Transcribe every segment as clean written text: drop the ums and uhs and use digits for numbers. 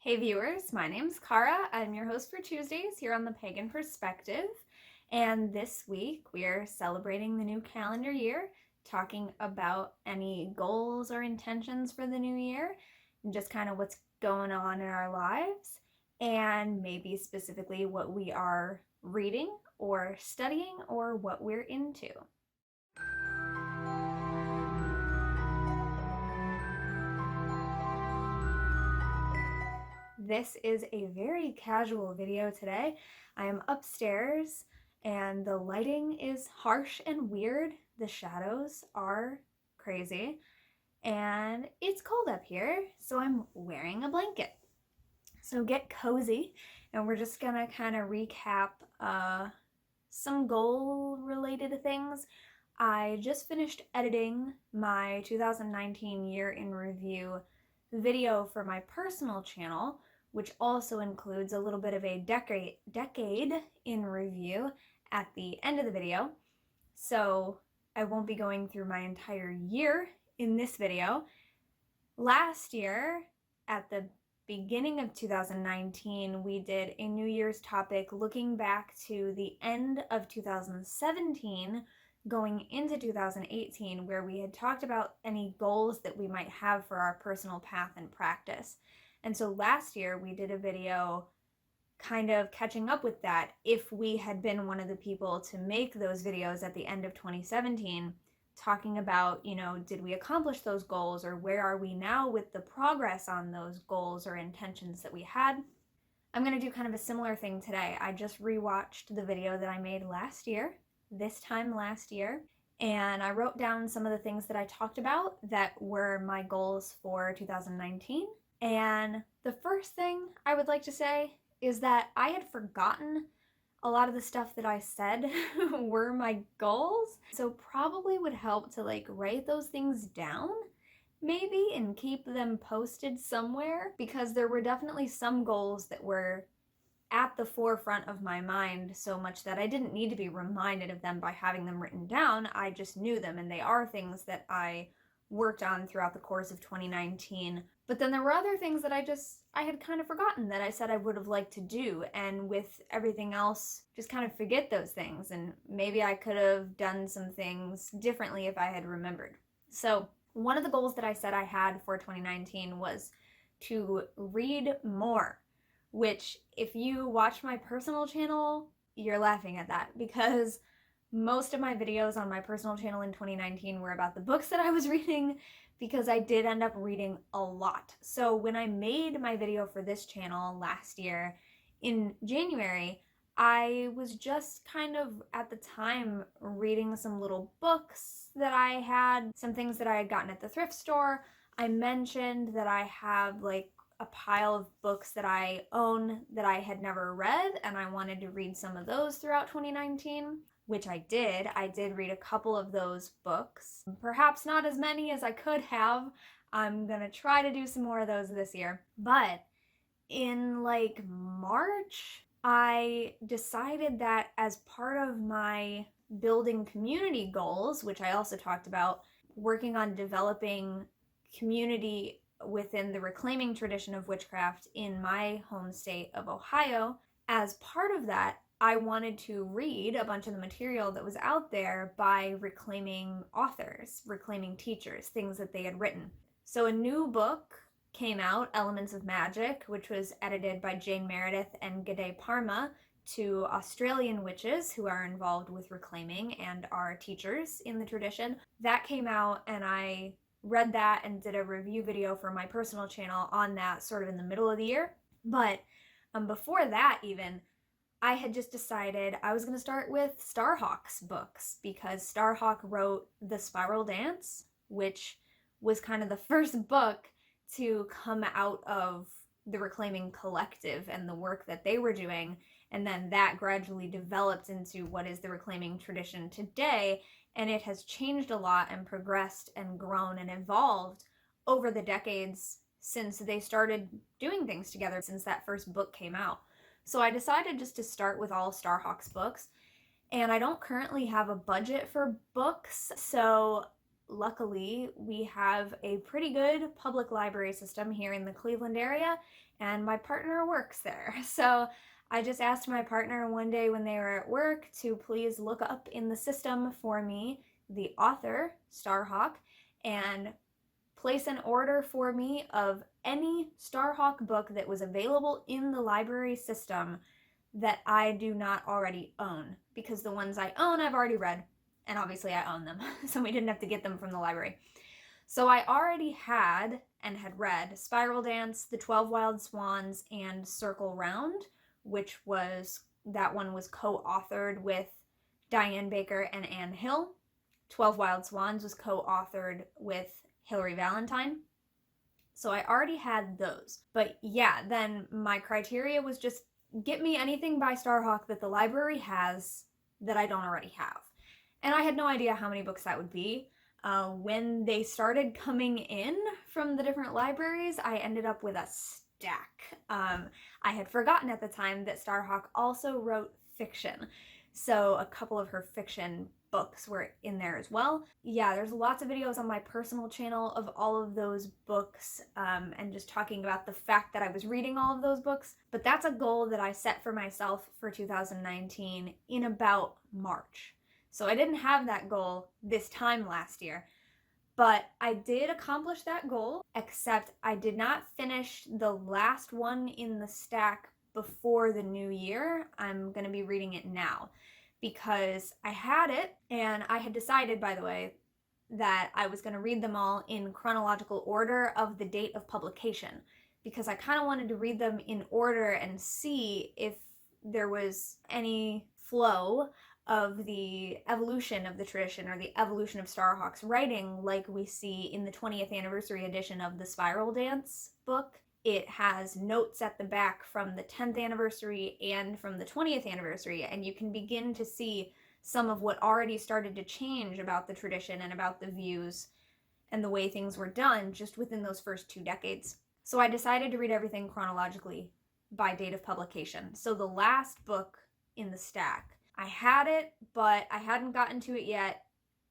Hey viewers, my name's Kara. I'm your host for Tuesdays here on the Pagan Perspective. And this week we're celebrating the new calendar year, talking about any goals or intentions for the new year, and just kind of what's going on in our lives, and maybe specifically what we are reading or studying or what we're into. This is a very casual video today. I am upstairs and the lighting is harsh and weird. The shadows are crazy and it's cold up here, so I'm wearing a blanket. So get cozy, and we're just gonna kind of recap some goal-related things. I just finished editing my 2019 year in review video for my personal channel, which also includes a little bit of a decade in review at the end of the video. So I won't be going through my entire year in this video. Last year, at the beginning of 2019, we did a New Year's topic looking back to the end of 2017 going into 2018, where we had talked about any goals that we might have for our personal path and practice. And so last year we did a video kind of catching up with that. If we had been one of the people to make those videos at the end of 2017, talking about, did we accomplish those goals, or where are we now with the progress on those goals or intentions that we had. I'm going to do kind of a similar thing today. I just rewatched the video that I made this time last year, and I wrote down some of the things that I talked about that were my goals for 2019. And the first thing I would like to say is that I had forgotten a lot of the stuff that I said were my goals. So probably would help to write those things down maybe and keep them posted somewhere, because there were definitely some goals that were at the forefront of my mind so much that I didn't need to be reminded of them by having them written down. I just knew them, and they are things that I worked on throughout the course of 2019. But then there were other things that I had kind of forgotten that I said I would have liked to do, and with everything else, just kind of forget those things, and maybe I could have done some things differently if I had remembered. So one of the goals that I said I had for 2019 was to read more, which if you watch my personal channel, you're laughing at that, because most of my videos on my personal channel in 2019 were about the books that I was reading, because I did end up reading a lot. So when I made my video for this channel last year in January, I was just kind of at the time reading some little books that I had, some things that I had gotten at the thrift store. I mentioned that I have a pile of books that I own that I had never read, and I wanted to read some of those throughout 2019, which I did. I did read a couple of those books, perhaps not as many as I could have. I'm gonna try to do some more of those this year. But in March, I decided that as part of my building community goals, which I also talked about, working on developing community within the reclaiming tradition of witchcraft in my home state of Ohio, as part of that, I wanted to read a bunch of the material that was out there by reclaiming authors, reclaiming teachers, things that they had written. So a new book came out, Elements of Magic, which was edited by Jane Meredith and Gade Parma, two Australian witches who are involved with reclaiming and are teachers in the tradition. That came out, and I read that and did a review video for my personal channel on that sort of in the middle of the year. But before that even, I had just decided I was going to start with Starhawk's books, because Starhawk wrote The Spiral Dance, which was kind of the first book to come out of the Reclaiming Collective and the work that they were doing, and then that gradually developed into what is the Reclaiming tradition today, and it has changed a lot and progressed and grown and evolved over the decades since they started doing things together, since that first book came out. So I decided just to start with all Starhawk's books, and I don't currently have a budget for books, so luckily, we have a pretty good public library system here in the Cleveland area, and my partner works there. So I just asked my partner one day when they were at work to please look up in the system for me the author, Starhawk, and place an order for me of any Starhawk book that was available in the library system that I do not already own, because the ones I own I've already read, and obviously I own them, so we didn't have to get them from the library. So I already had and had read Spiral Dance, The 12 Wild Swans, and Circle Round, which that one was co-authored with Diane Baker and Anne Hill. 12 Wild Swans was co-authored with Hilary Valentine. So I already had those. But yeah, then my criteria was just get me anything by Starhawk that the library has that I don't already have. And I had no idea how many books that would be. When they started coming in from the different libraries, I ended up with a stack. I had forgotten at the time that Starhawk also wrote fiction. So a couple of her fiction books were in there as well. Yeah, there's lots of videos on my personal channel of all of those books, and just talking about the fact that I was reading all of those books. But that's a goal that I set for myself for 2019 in about March. So I didn't have that goal this time last year, but I did accomplish that goal, except I did not finish the last one in the stack before the new year. I'm going to be reading it now because I had it, and I had decided, by the way, that I was going to read them all in chronological order of the date of publication, because I kind of wanted to read them in order and see if there was any flow of the evolution of the tradition or the evolution of Starhawk's writing, like we see in the 20th anniversary edition of the Spiral Dance book. It has notes at the back from the 10th anniversary and from the 20th anniversary, and you can begin to see some of what already started to change about the tradition and about the views and the way things were done just within those first 2 decades. So I decided to read everything chronologically by date of publication. So the last book in the stack, I had it, but I hadn't gotten to it yet.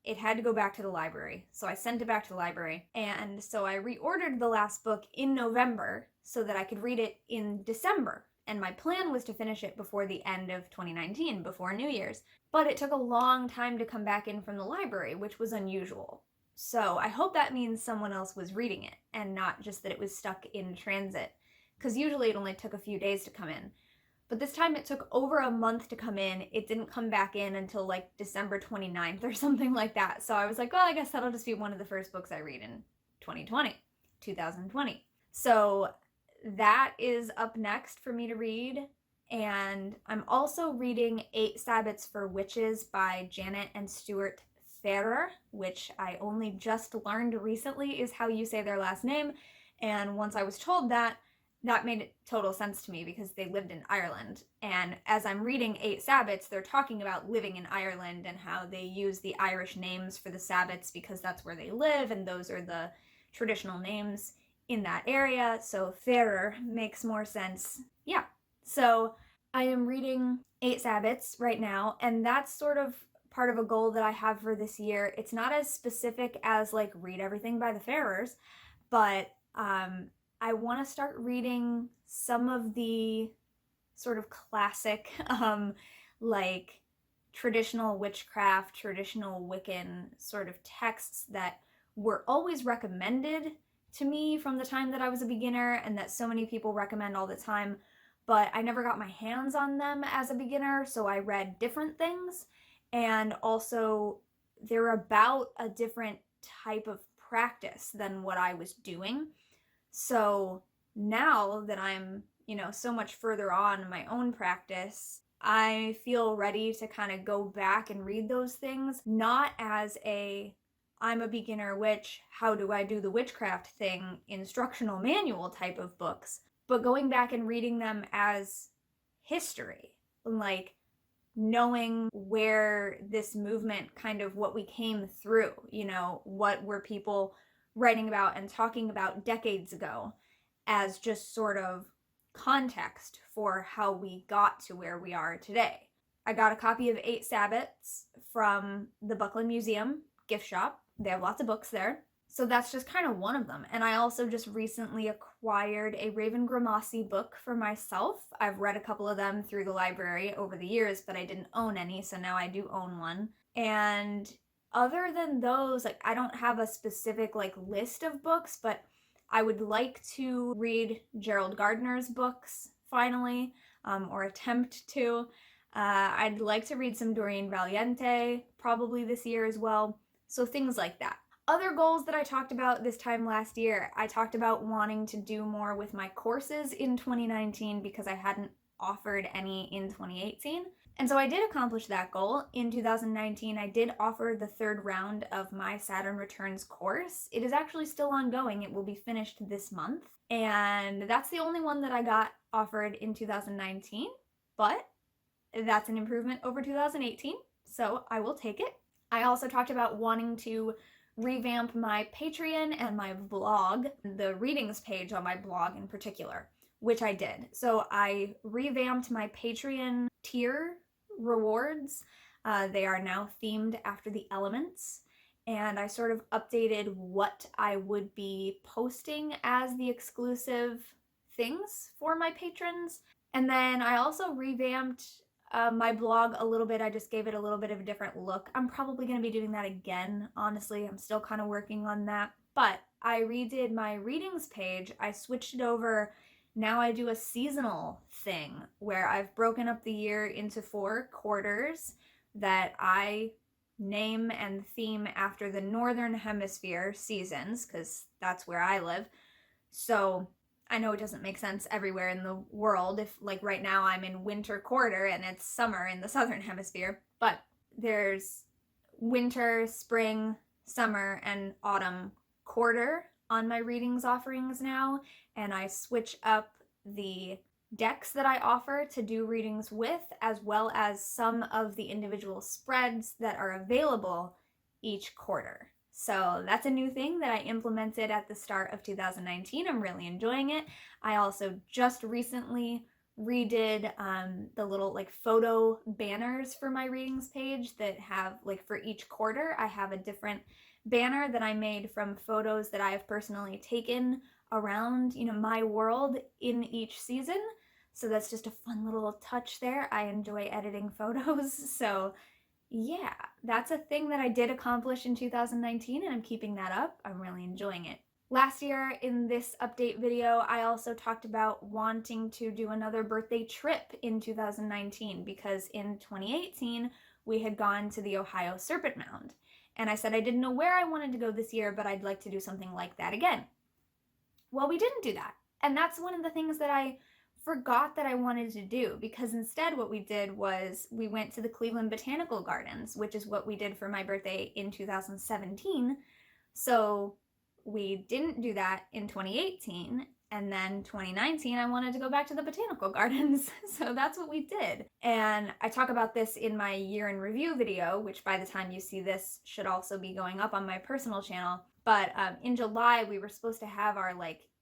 It had to go back to the library. So I sent it back to the library. And so I reordered the last book in November so that I could read it in December. And my plan was to finish it before the end of 2019, before New Year's. But it took a long time to come back in from the library, which was unusual. So I hope that means someone else was reading it and not just that it was stuck in transit. Because usually it only took a few days to come in. But this time it took over a month to come in. It didn't come back in until like December 29th or something like that. So I was like, well, I guess that'll just be one of the first books I read in 2020. So that is up next for me to read. And I'm also reading 8 Sabbats for Witches by Janet and Stuart Ferrer, which I only just learned recently is how you say their last name. And once I was told that made total sense to me because they lived in Ireland. And as I'm reading 8 Sabbats, they're talking about living in Ireland and how they use the Irish names for the Sabbats because that's where they live and those are the traditional names in that area. So Ferrer makes more sense. Yeah. So I am reading 8 Sabbats right now, and that's sort of part of a goal that I have for this year. It's not as specific as like read everything by the Ferrers, but I want to start reading some of the sort of classic, like traditional witchcraft, traditional Wiccan sort of texts that were always recommended to me from the time that I was a beginner and that so many people recommend all the time, but I never got my hands on them as a beginner, so I read different things, and also they're about a different type of practice than what I was doing. So now that I'm, so much further on in my own practice, I feel ready to kind of go back and read those things, not as I'm a beginner witch, how do I do the witchcraft thing, instructional manual type of books, but going back and reading them as history, like knowing where this movement, kind of what we came through, what were people writing about and talking about decades ago as just sort of context for how we got to where we are today. I got a copy of 8 Sabbats from the Buckland Museum gift shop, They have lots of books there. So that's just kind of one of them. And I also just recently acquired a Raven Grimassi book for myself. I've read a couple of them through the library over the years, but I didn't own any, so now I do own one. And other than those, like, I don't have a specific like list of books, but I would like to read Gerald Gardner's books finally, or attempt to. I'd like to read some Doreen Valiente probably this year as well. So things like that. Other goals that I talked about this time last year, I talked about wanting to do more with my courses in 2019 because I hadn't offered any in 2018. And so I did accomplish that goal. In 2019, I did offer the third round of my Saturn Returns course. It is actually still ongoing. It will be finished this month. And that's the only one that I got offered in 2019, but that's an improvement over 2018, so I will take it. I also talked about wanting to revamp my Patreon and my blog, the readings page on my blog in particular, which I did. So I revamped my Patreon tier rewards. They are now themed after the elements, and I sort of updated what I would be posting as the exclusive things for my patrons. And then I also revamped my blog a little bit. I just gave it a little bit of a different look. I'm probably going to be doing that again, honestly. I'm still kind of working on that. But I redid my readings page. I switched it over. Now I do a seasonal thing where I've broken up the year into 4 quarters that I name and theme after the Northern Hemisphere seasons, because that's where I live. So I know it doesn't make sense everywhere in the world. If, like, right now I'm in winter quarter and it's summer in the Southern Hemisphere, but there's winter, spring, summer, and autumn quarter on my readings offerings now, and I switch up the decks that I offer to do readings with, as well as some of the individual spreads that are available each quarter. So that's a new thing that I implemented at the start of 2019. I'm really enjoying it. I also just recently redid the little like photo banners for my readings page that have, like, for each quarter, I have a different banner that I made from photos that I have personally taken around, my world in each season. So that's just a fun little touch there. I enjoy editing photos, so yeah, that's a thing that I did accomplish in 2019, and I'm keeping that up. I'm really enjoying it. Last year in this update video, I also talked about wanting to do another birthday trip in 2019 because in 2018, we had gone to the Ohio Serpent Mound. And I said I didn't know where I wanted to go this year, but I'd like to do something like that again. Well, we didn't do that. And that's one of the things that I forgot that I wanted to do, because instead what we did was we went to the Cleveland Botanical Gardens, which is what we did for my birthday in 2017. So we didn't do that in 2018, and then 2019 I wanted to go back to the Botanical Gardens. So that's what we did. And I talk about this in my year in review video, which by the time you see this should also be going up on my personal channel. But in July we were supposed to have our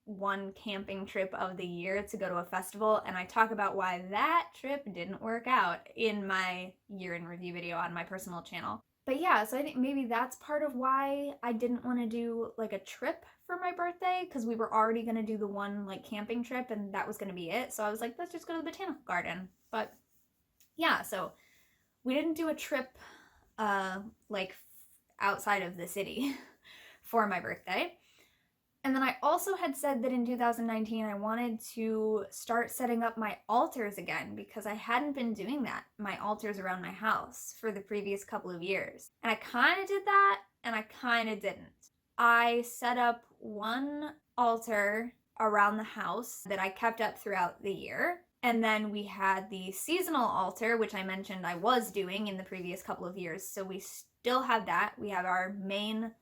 one camping trip of the year to go to a festival, and I talk about why that trip didn't work out in my year in review video on my personal channel. But yeah, so I think maybe that's part of why I didn't want to do a trip for my birthday, because we were already going to do the one camping trip and that was going to be it. So I was like, let's just go to the botanical garden. But yeah, so we didn't do a trip outside of the city for my birthday. And then I also had said that in 2019 I wanted to start setting up my altars again, because I hadn't been doing that, my altars around my house, for the previous couple of years. And I kind of did that, and I kind of didn't. I set up one altar around the house that I kept up throughout the year. And then we had the seasonal altar, which I mentioned I was doing in the previous couple of years. So we still have that. We have our main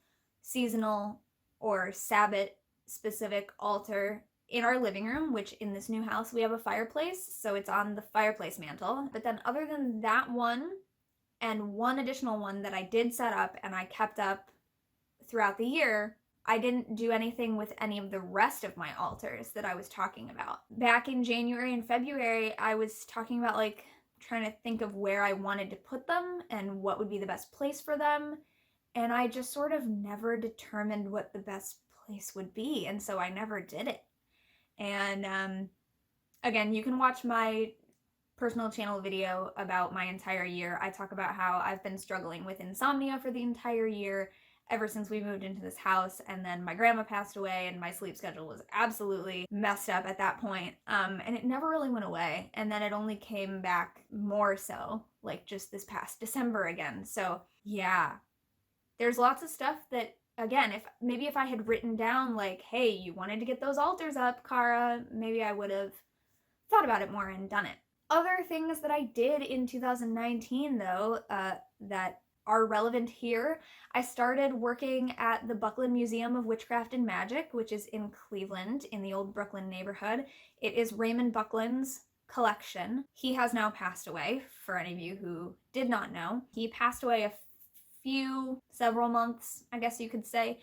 seasonal or Sabbath specific altar in our living room, which in this new house we have a fireplace, so it's on the fireplace mantle. But then other than that one and one additional one that I did set up and I kept up throughout the year, I didn't do anything with any of the rest of my altars that I was talking about. Back in January and February, I was talking about trying to think of where I wanted to put them and what would be the best place for them. And I just sort of never determined what the best place would be. And so I never did it. And again, you can watch my personal channel video about my entire year. I talk about how I've been struggling with insomnia for the entire year ever since we moved into this house, and then my grandma passed away and my sleep schedule was absolutely messed up at that point. And it never really went away, and then it only came back more so like just this past December again. So yeah, there's lots of stuff that, again, if I had written down like, hey, you wanted to get those altars up, Kara, maybe I would have thought about it more and done it. Other things that I did in 2019, though, that are relevant here, I started working at the Buckland Museum of Witchcraft and Magic, which is in Cleveland in the old Brooklyn neighborhood. It is Raymond Buckland's collection. He has now passed away, for any of you who did not know. He passed away several months, I guess you could say,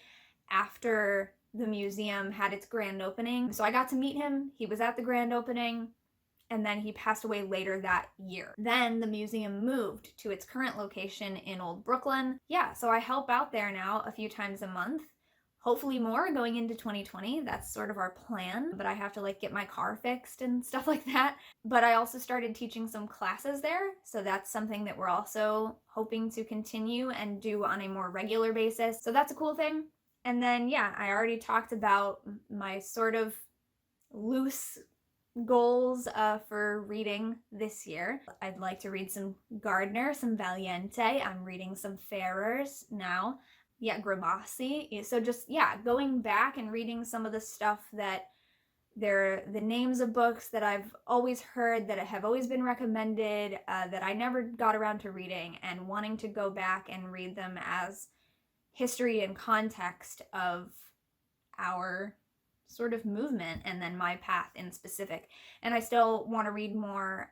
after the museum had its grand opening. So I got to meet him. He was at the grand opening, and then he passed away later that year. Then the museum moved to its current location in Old Brooklyn. Yeah, so I help out there now a few times a month. Hopefully more going into 2020. That's sort of our plan, but I have to like get my car fixed and stuff like that. But I also started teaching some classes there, so that's something that we're also hoping to continue and do on a more regular basis. So that's a cool thing. And then yeah, I already talked about my sort of loose goals for reading this year. I'd like to read some Gardner, some Valiente. I'm reading some Ferrers now. Yeah, Grimassi. So just, yeah, going back and reading some of the stuff that they're the names of books that I've always heard, that have always been recommended, that I never got around to reading, and wanting to go back and read them as history and context of our sort of movement, and then my path in specific. And I still want to read more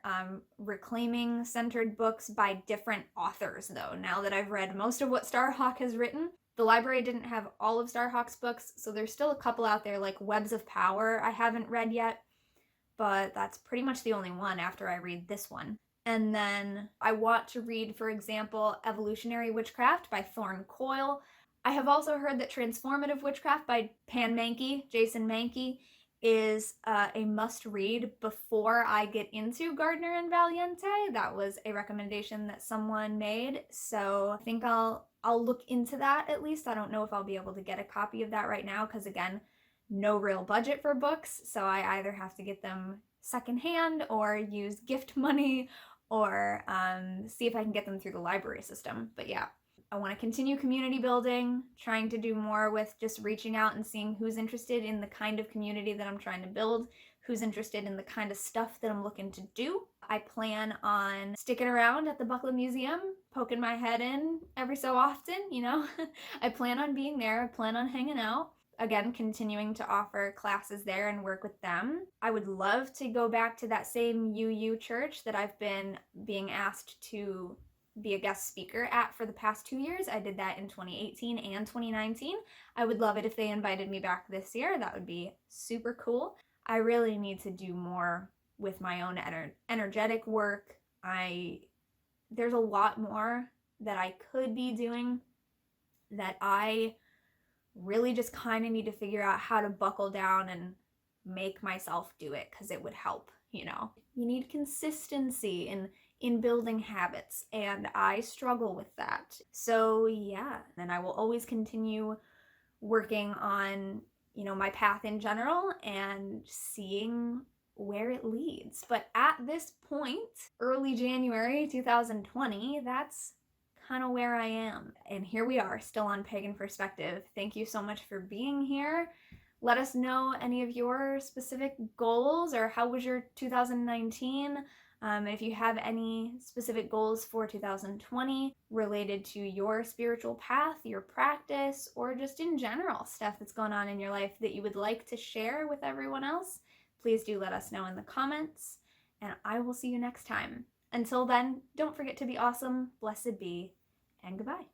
reclaiming centered books by different authors, though. Now that I've read most of what Starhawk has written, the library didn't have all of Starhawk's books, so there's still a couple out there, like Webs of Power I haven't read yet, but that's pretty much the only one after I read this one. And then I want to read, for example, Evolutionary Witchcraft by Thorne Coyle. I have also heard that Transformative Witchcraft by Jason Mankey, is a must-read before I get into Gardner and Valiente. That was a recommendation that someone made, so I think I'll look into that at least. I don't know if I'll be able to get a copy of that right now, because again, no real budget for books, so I either have to get them secondhand or use gift money, or see if I can get them through the library system. But yeah, I want to continue community building, trying to do more with just reaching out and seeing who's interested in the kind of community that I'm trying to build, who's interested in the kind of stuff that I'm looking to do. I plan on sticking around at the Buckland Museum, poking my head in every so often, you know. I plan on being there, I plan on hanging out. Again, continuing to offer classes there and work with them. I would love to go back to that same UU church that I've been being asked to be a guest speaker at for the past 2 years. I did that in 2018 and 2019. I would love it if they invited me back this year. That would be super cool. I really need to do more with my own energetic work. There's a lot more that I could be doing that I really just kind of need to figure out how to buckle down and make myself do it, because it would help, you know. You need consistency in building habits, and I struggle with that. So yeah, and I will always continue working on, you know, my path in general and seeing where it leads. But at this point, early January 2020, that's kind of where I am. And here we are, still on Pagan Perspective. Thank you so much for being here. Let us know any of your specific goals, or how was your 2019? If you have any specific goals for 2020 related to your spiritual path, your practice, or just in general stuff that's going on in your life that you would like to share with everyone else, please do let us know in the comments, and I will see you next time. Until then, don't forget to be awesome, blessed be, and goodbye.